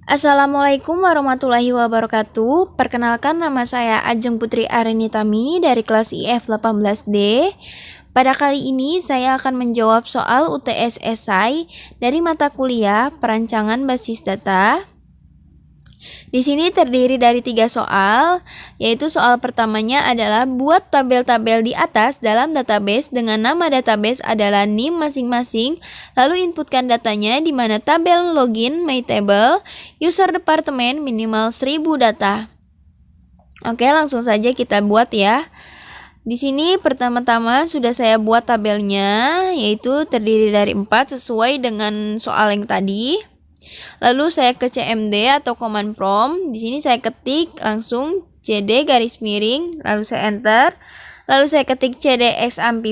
Assalamualaikum warahmatullahi wabarakatuh. Perkenalkan, nama saya Ajeng Putri Arenitami dari kelas IF 18D. Pada kali ini saya akan menjawab soal UTS Esai dari mata kuliah Perancangan Basis Data. Di sini terdiri dari 3 soal, yaitu soal pertamanya adalah buat tabel-tabel di atas dalam database dengan nama database adalah NIM masing-masing, lalu inputkan datanya di mana tabel login my table, user departemen minimal 1000 data. Oke, langsung saja kita buat ya. Di sini pertama-tama sudah saya buat tabelnya, yaitu terdiri dari 4 sesuai dengan soal yang tadi. Lalu saya ke CMD atau command prompt. Di sini saya ketik langsung CD garis miring, lalu saya enter. Lalu saya ketik CD exampp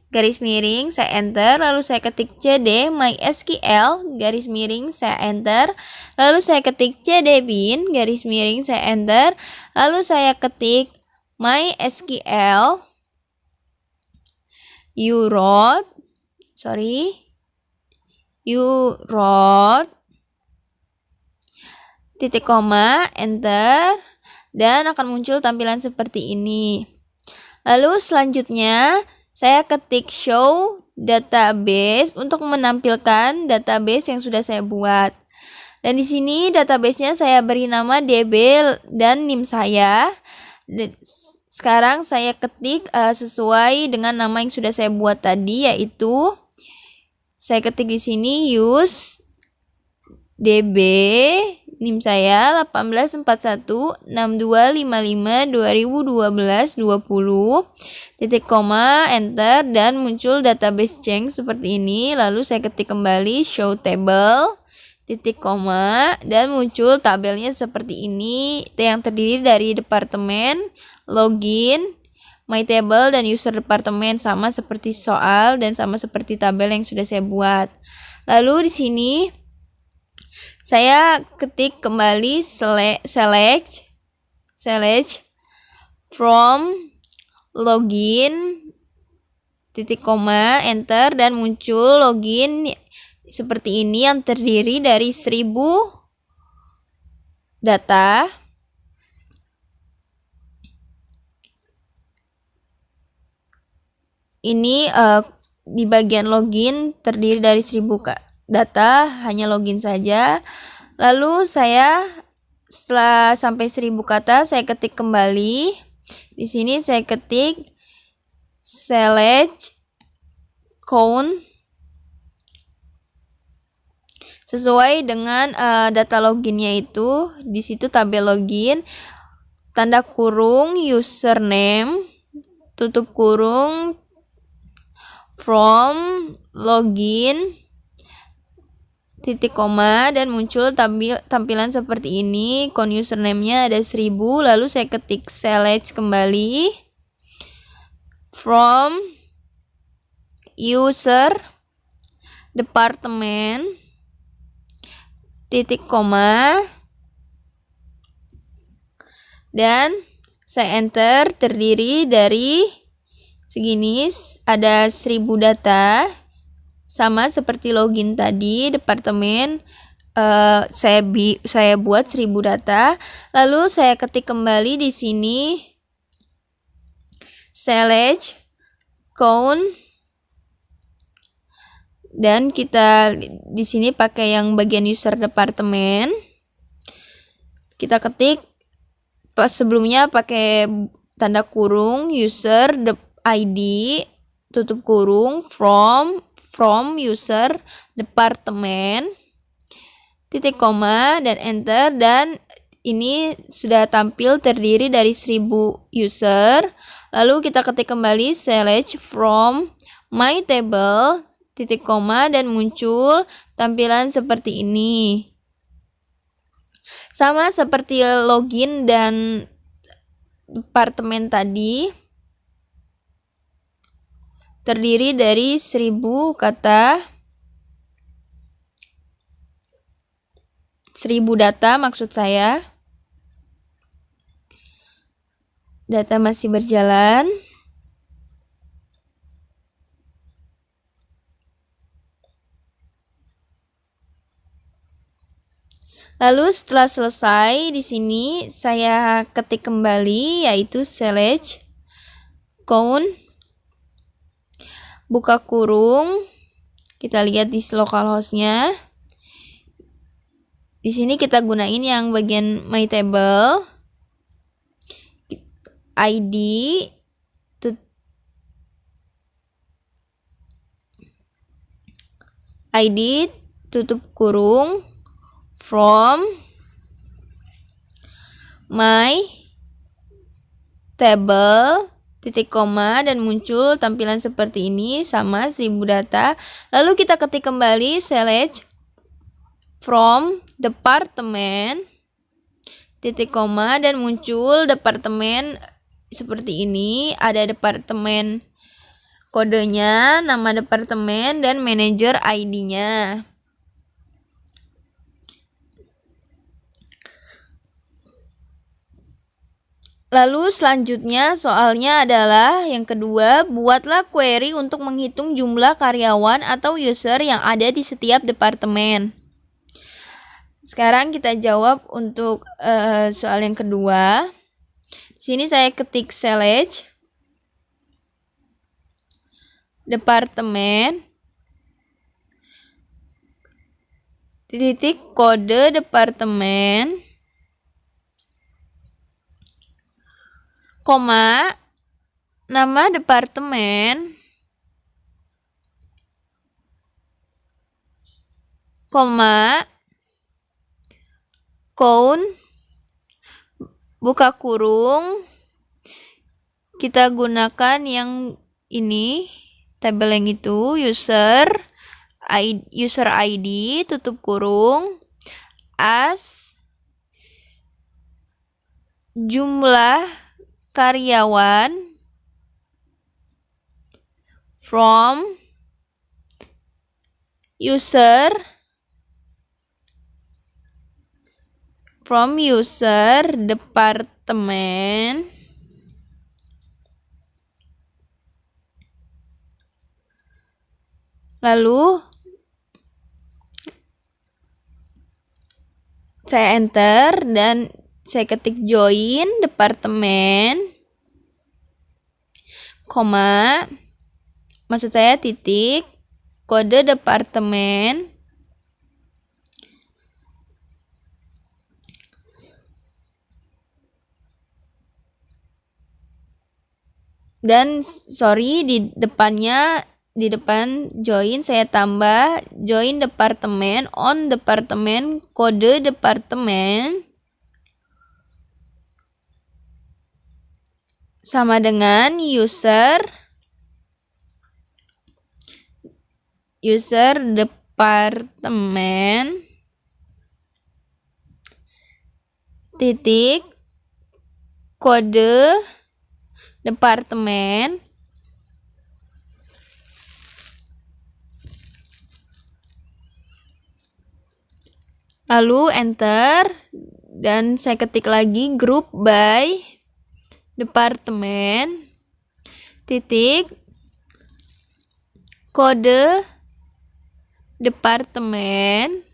garis miring, saya enter. Lalu saya ketik CD mysql garis miring, saya enter. Lalu saya ketik CD bin garis miring, saya enter. Lalu saya ketik mysql you wrote titik koma, enter, dan akan muncul tampilan seperti ini. Lalu selanjutnya saya ketik show database untuk menampilkan database yang sudah saya buat. Dan di sini databasenya saya beri nama DB dan NIM saya. Sekarang saya ketik sesuai dengan nama yang sudah saya buat tadi, yaitu saya ketik di sini use DB NIM saya 18416255201220 titik koma, enter, dan muncul database change seperti ini. Lalu saya ketik kembali show table titik koma, dan muncul tabelnya seperti ini yang terdiri dari departemen, login, my table, dan user departemen, sama seperti soal dan sama seperti tabel yang sudah saya buat. Lalu di sini saya ketik kembali select from login titik koma, enter, dan muncul login seperti ini yang terdiri dari 1000 data. Ini di bagian login terdiri dari 1000 data, hanya login saja. Lalu saya setelah sampai 1000 kata, saya ketik kembali. Di sini saya ketik select count sesuai dengan data loginnya itu. Di situ tabel login, tanda kurung username, tutup kurung from login titik koma, dan muncul tampilan seperti ini. Count username-nya ada 1000. Lalu saya ketik select kembali from user departemen titik koma, dan saya enter. Terdiri dari segini, ada 1000 data, sama seperti login tadi, departemen saya buat 1000 data. Lalu saya ketik kembali di sini select count, dan kita di sini pakai yang bagian user departemen. Kita ketik pas sebelumnya pakai tanda kurung user ID tutup kurung from user departemen titik koma, dan enter, dan ini sudah tampil terdiri dari 1000 user. Lalu kita ketik kembali select from my table titik koma, dan muncul tampilan seperti ini. Sama seperti login dan departemen tadi, terdiri dari 1000 kata, 1000 data maksud saya. Data masih berjalan. Lalu setelah selesai di sini saya ketik kembali yaitu select count buka kurung. Kita lihat di localhost-nya. Di sini kita gunain yang bagian my table, ID, tutup kurung, from, my table, titik koma, dan muncul tampilan seperti ini sama 1000 data. Lalu kita ketik kembali select from department, titik koma, dan muncul departemen seperti ini. Ada departemen kodenya, nama departemen, dan manager ID-nya. Lalu selanjutnya soalnya adalah yang kedua, buatlah query untuk menghitung jumlah karyawan atau user yang ada di setiap departemen. Sekarang kita jawab untuk soal yang kedua. Di sini saya ketik select departemen, titik kode departemen, koma, nama departemen, koma, count, buka kurung, kita gunakan yang ini, tabel yang itu, user ID, tutup kurung, as, jumlah karyawan, from, user, departemen, lalu saya enter dan saya ketik join departemen, koma, maksud saya titik kode departemen, dan di depan join saya tambah join departemen on departemen kode departemen sama dengan user departemen titik kode departemen lalu enter dan saya ketik lagi group by departemen titik kode departemen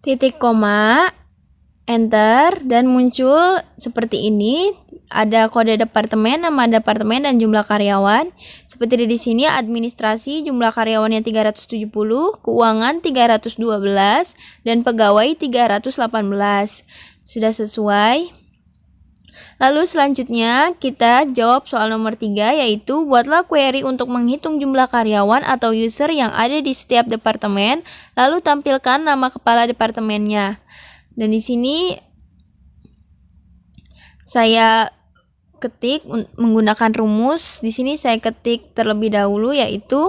titik koma enter dan muncul seperti ini. Ada kode departemen, nama departemen, dan jumlah karyawan. Seperti di sini administrasi jumlah karyawannya 370, keuangan 312, dan pegawai 318. Sudah sesuai. Lalu selanjutnya kita jawab soal nomor 3 yaitu buatlah query untuk menghitung jumlah karyawan atau user yang ada di setiap departemen, lalu tampilkan nama kepala departemennya. Dan di sini saya ketik menggunakan rumus. Di sini saya ketik terlebih dahulu yaitu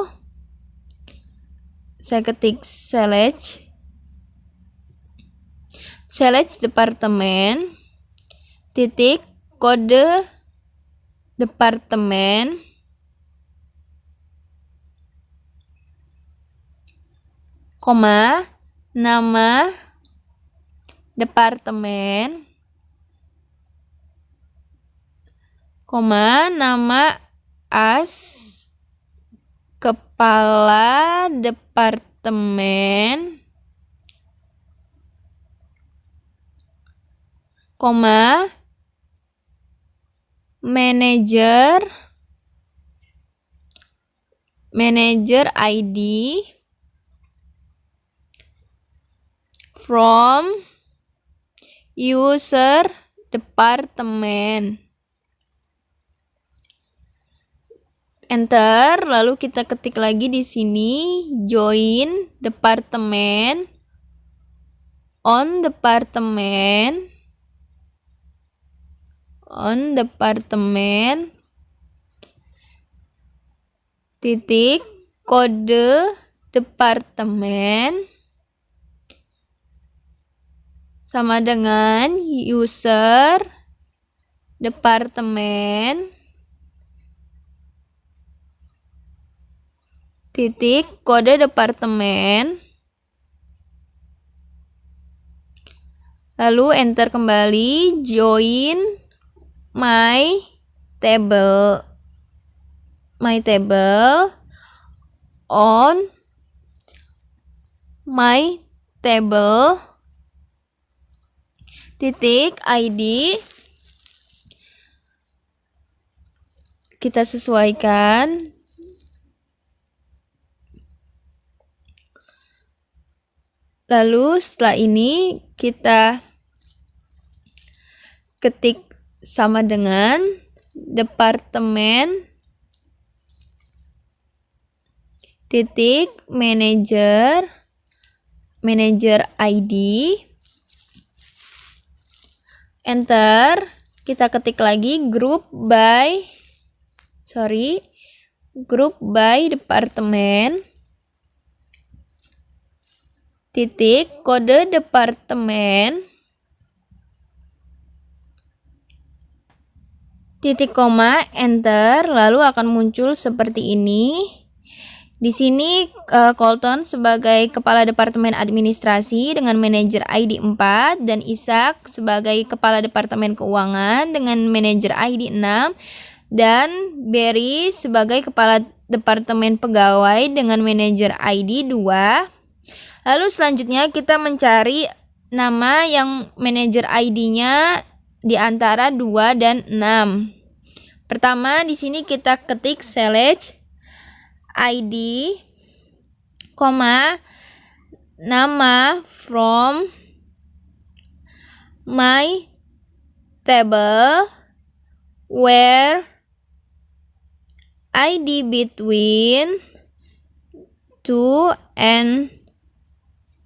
saya ketik select departemen titik kode departemen koma nama departemen koma nama as kepala departemen koma, manager ID from user department. Enter, lalu kita ketik lagi di sini join department on department titik kode departemen sama dengan user departemen titik kode departemen, lalu enter kembali join my table on my table titik ID, kita sesuaikan. Lalu setelah ini kita ketik sama dengan departemen titik manager ID, enter, kita ketik lagi group by departemen titik kode departemen titik koma, enter, lalu akan muncul seperti ini. Di sini Colton sebagai kepala departemen administrasi dengan manajer ID 4 dan Ishak sebagai kepala departemen keuangan dengan manajer ID 6 dan Berry sebagai kepala departemen pegawai dengan manajer ID 2. Lalu selanjutnya kita mencari nama yang manajer ID-nya di antara 2 dan 6. Pertama di sini kita ketik select ID, nama from my table where ID between 2 and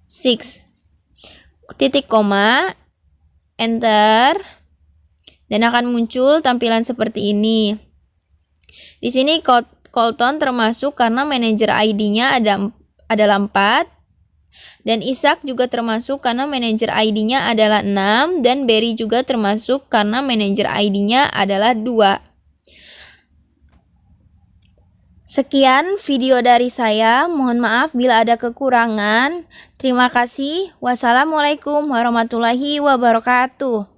6 titik koma, enter, dan akan muncul tampilan seperti ini. Di sini Colton termasuk karena manajer ID-nya adalah 4 dan Ishak juga termasuk karena manajer ID-nya adalah 6 dan Berry juga termasuk karena manajer ID-nya adalah 2. Sekian video dari saya, mohon maaf bila ada kekurangan. Terima kasih. Wassalamualaikum warahmatullahi wabarakatuh.